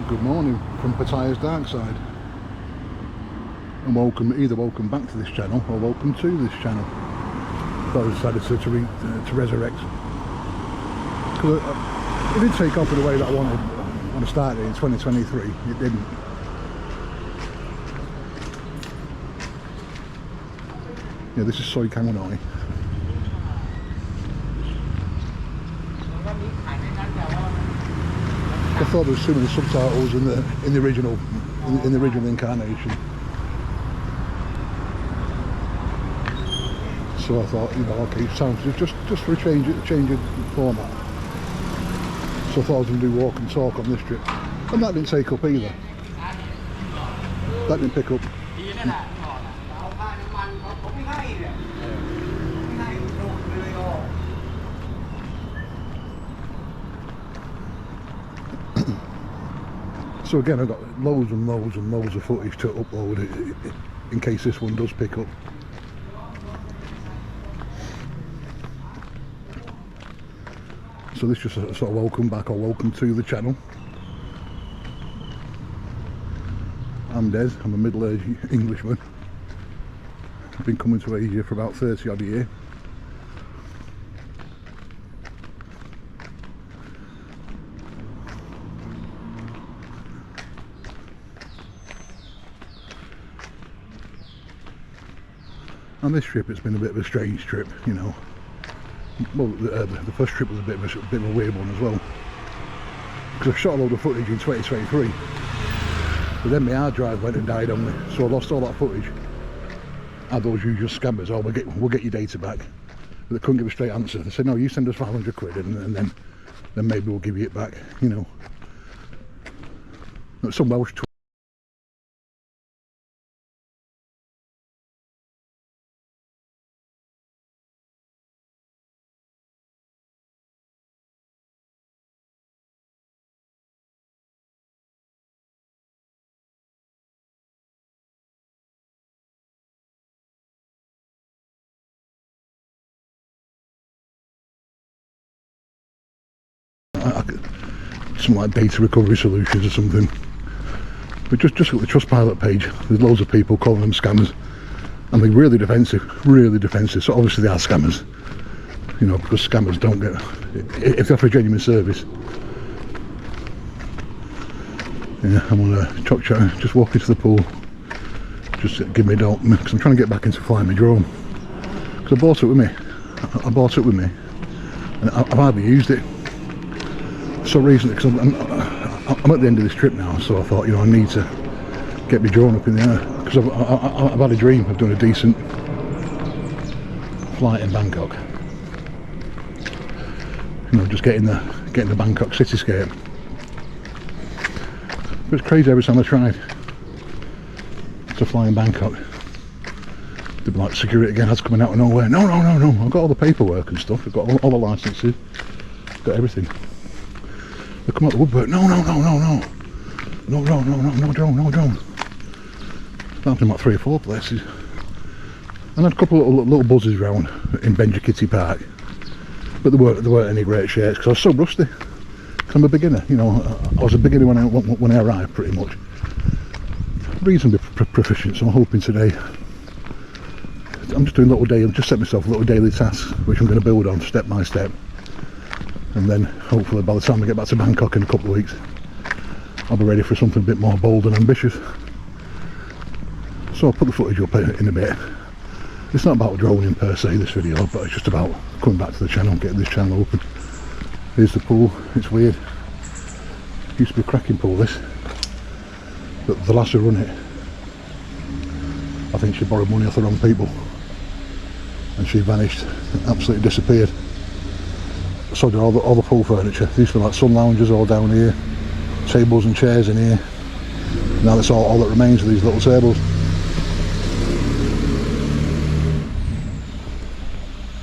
Good morning from Pattaya's Darkside, and either welcome back to this channel or welcome to this channel. So I decided to resurrect, because it didn't take off in the way that I wanted when I started in 2023. It didn't. Yeah, this is Soy Kanganoi. I thought there was too many subtitles in the original incarnation, so I thought, you know, okay, sounds just for a change of format. So I thought I was going to do walk and talk on this trip, and that didn't take up either. That didn't pick up. So again, I've got loads and loads and loads of footage to upload in case this one does pick up. So this is just a sort of welcome back or welcome to the channel. I'm Des, I'm a middle-aged Englishman. I've been coming to Asia for about 30 odd years. On this trip, it's been a bit of a strange trip, you know. Well, the first trip was a bit of a weird one as well, because I shot a load of footage in 2023, but then my hard drive went and died on me, so I lost all that footage. I had those usual scammers, oh, we'll get your data back, but they couldn't give a straight answer. They said, no, you send us 500 quid and then maybe we'll give you it back, you know. Some Welsh something like data recovery solutions or something, but just look at the Trustpilot page. There's loads of people calling them scammers, and they're really defensive, so obviously they are scammers, you know, because scammers don't get, if they offer a genuine service. Yeah, I'm on a choc chat, just walk into the pool, just give me a dope, because I'm trying to get back into flying my drone, because I bought it with me, and I've hardly used it. So recently, because I'm at the end of this trip now, so I thought, you know, I need to get my drone up in the air, because I've had a dream of doing a decent flight in Bangkok. You know, just getting the Bangkok cityscape. But it's crazy, every time I tried to fly in Bangkok, they'd be like, security guards coming out of nowhere. No, I've got all the paperwork and stuff, I've got all the licenses, got everything. They come out the woodwork, no drone. Found him at 3 or 4 places. And I had a couple of little buzzes around in Benji Kitty Park, but there weren't any great shakes, because I was so rusty. Because I'm a beginner, you know. I was a beginner when I arrived, pretty much. Reasonably proficient, so I'm hoping today. I'm just doing just set myself little daily tasks, which I'm going to build on step by step. And then hopefully by the time I get back to Bangkok in a couple of weeks, I'll be ready for something a bit more bold and ambitious. So I'll put the footage up in a bit. It's not about droning per se, this video, but it's just about coming back to the channel and getting this channel open. Here's the pool. It's weird. It used to be a cracking pool, this, but the lass who run it, I think she borrowed money off the wrong people, and she vanished, absolutely disappeared. So did all the pool furniture. There used to be like sun lounges all down here, tables and chairs in here. Now that's all that remains of these little tables.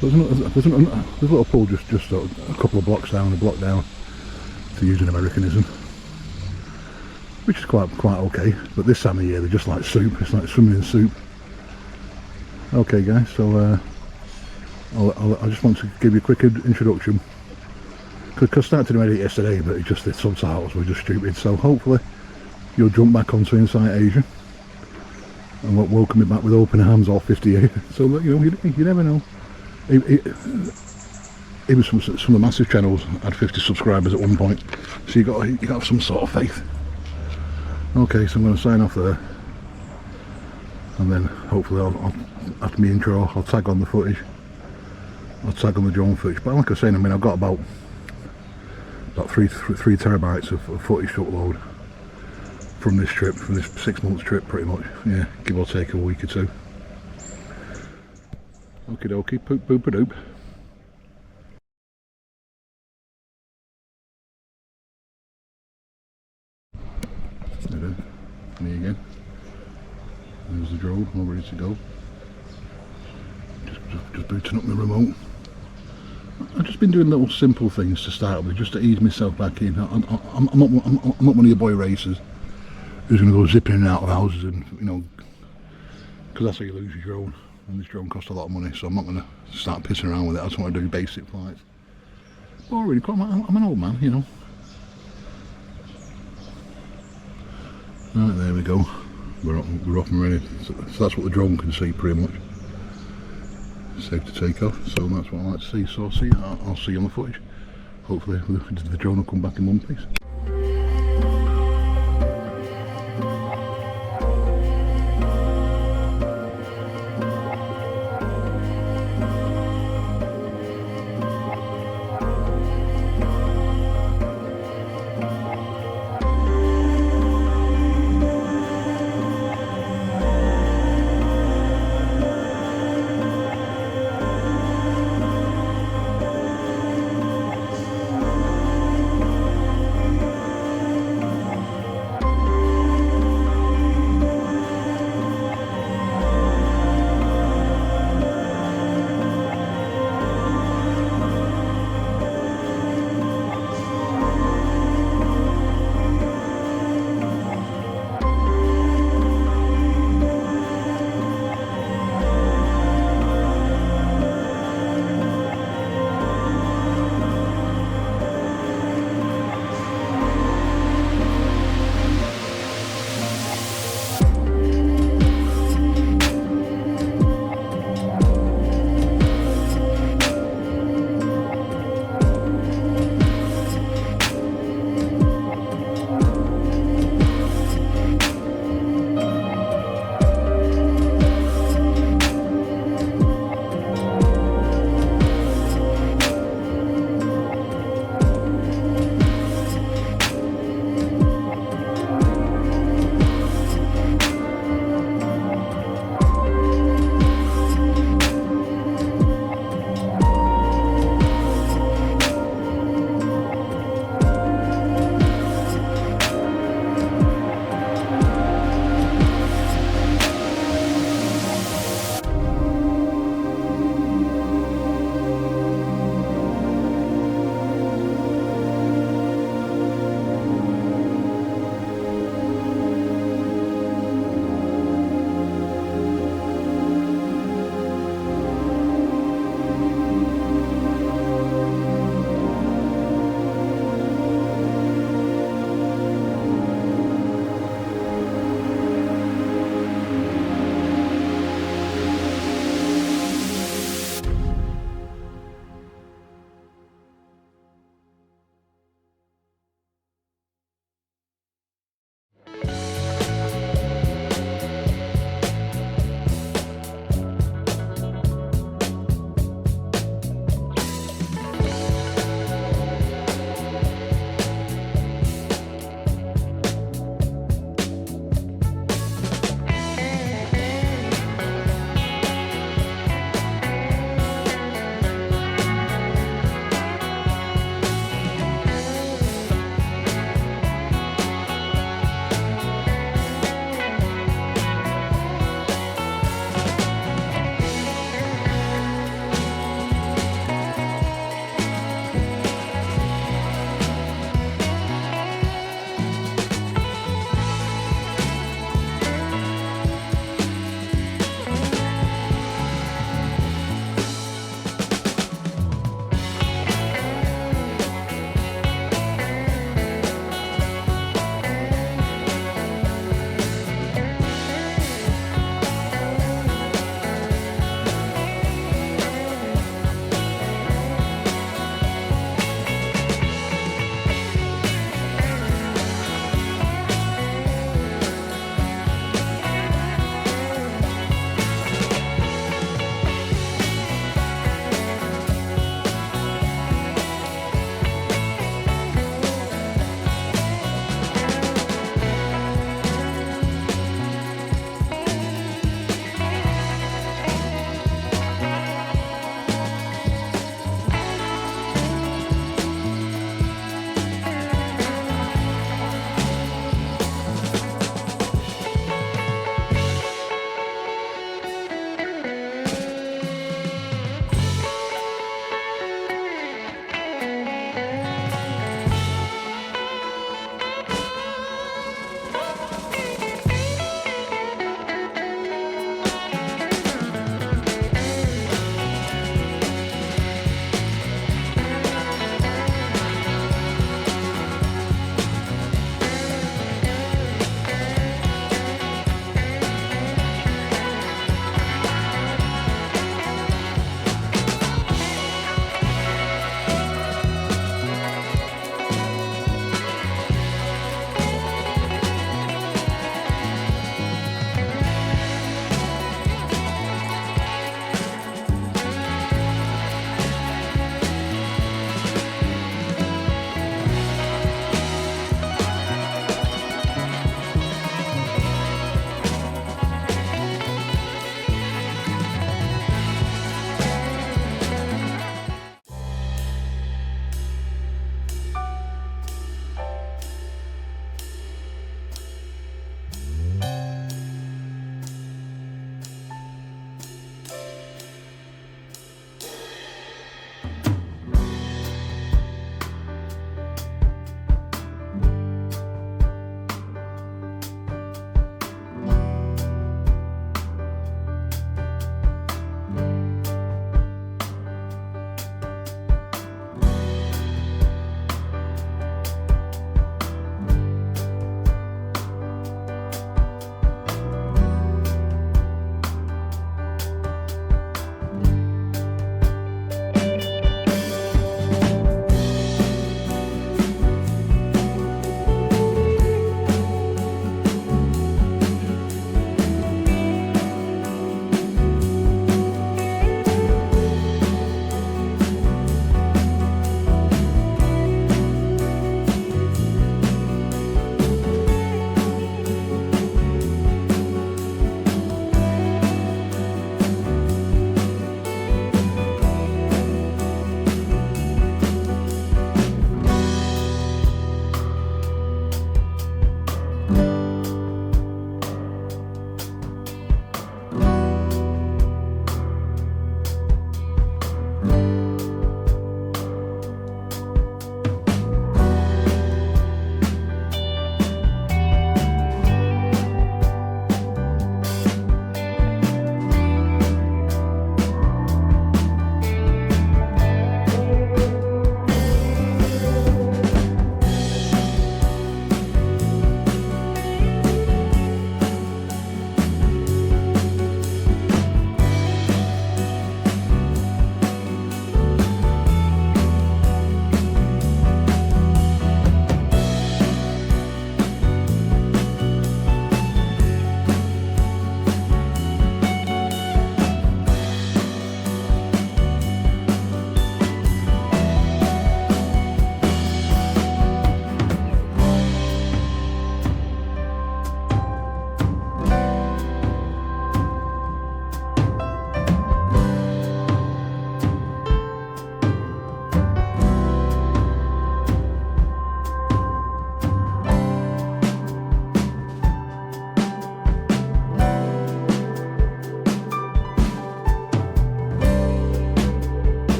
There's a little pool just a couple of blocks down, a block down, to use an Americanism, which is quite okay. But this time of year they're just like soup. It's like swimming in soup. Okay, guys. So I just want to give you a quick introduction. Because I started to edit yesterday, but it's just the subtitles were just stupid. So hopefully you'll jump back onto Insight Asia and welcome me back with open arms, all 58. So you know, you never know. Even some of the massive channels had 50 subscribers at one point, so you got to have some sort of faith. Okay, so I'm going to sign off there, and then hopefully I'll after my intro I'll tag on the footage. I'll tag on the drone footage. But like I was saying, I mean, I've got about 3 terabytes of footage to upload from this trip, from this 6 months trip, pretty much. Yeah, give or take a week or two. Okie dokie, poop boop a doop. Me again. There's the drone, all ready to go. Just booting up my remote. I've just been doing little simple things to start with, just to ease myself back in. I'm not one of your boy racers who's going to go zipping in and out of houses, and you know, because that's how you lose your drone. And this drone costs a lot of money, so I'm not going to start pissing around with it. I just want to do basic flights. Boring, I'm an old man, you know. Right, there we go. We're off and ready. So that's what the drone can see, pretty much. Safe to take off. So that's what I like to see. So I'll see you on the footage. Hopefully the drone will come back in one piece.